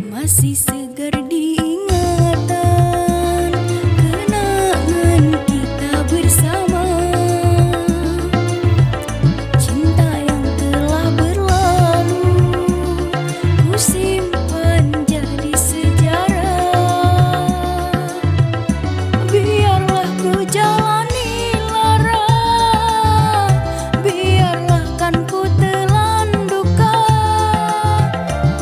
Masih segar diingatan kenangan kita bersama, cinta yang telah berlalu ku simpan jadi sejarah. Biarlah ku jalani lara, biarlah kan ku telan duka.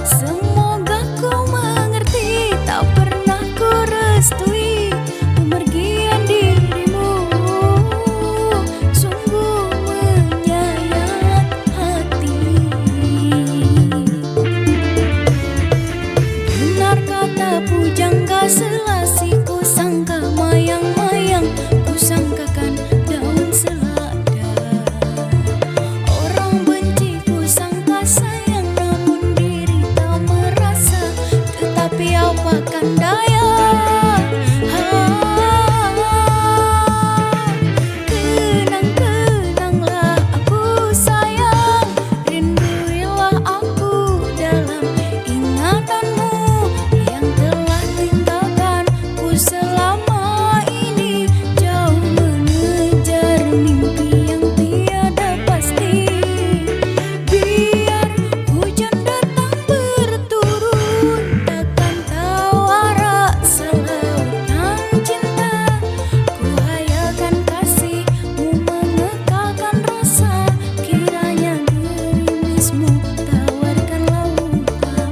Semoga ku mengerti, tak pernah ku restui pemergian dirimu. Sungguh menyayat hati. Benar kata pujangga Selasi, ku sangka mayang-mayang, ku sangkakan daun selada. Orang benci ku sangka sayang, namun diri tak merasa. Tetapi apakan daya, kenang-kenanglah aku sayang. Rinduilah aku dalam ingatanmu yang telah tinggalkan ku selama ini, jauh mengejar mimpi yang tiada pasti. Biar hujan datang berturun, takkan tahu arah selautan cinta. Ku hayalkan kasihmu mengekalkan rasa, kiranya gerimismu tawarkan lautan.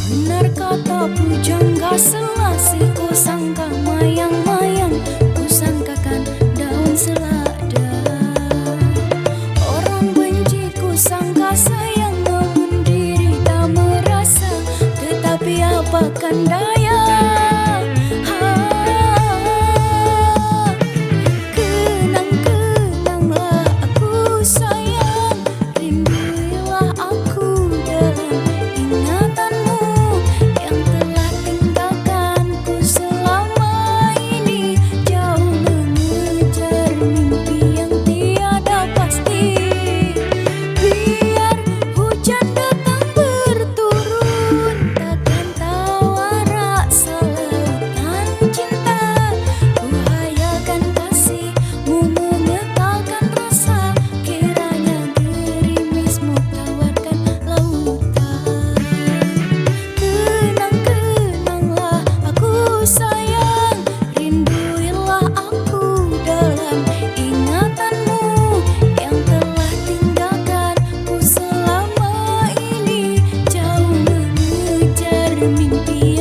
Benar kata pujangga Selasi, ku sangka mayang-mayang, ku sangkakan daun selada. Orang benci ku sangka sayang, namun diri tak merasa. Tetapi apakan daya, kenang-kenanglah aku sayang. Rinduilah aku dalam ingatanmu yang telah tinggalkan ku selama ini, jauh mengejar mimpi yang tiada pasti. Biar hujan datang berturun, takkan tahu arah selautan cinta. Ku hayalkan kasihmu mengekalkan rasa, kiranya gerimismu tawarkan lautan. Kenang-kenanglah aku sayang, rinduilah aku dalam ingatanmu yang telah tinggalkan ku selama ini, jauh mengejar mimpi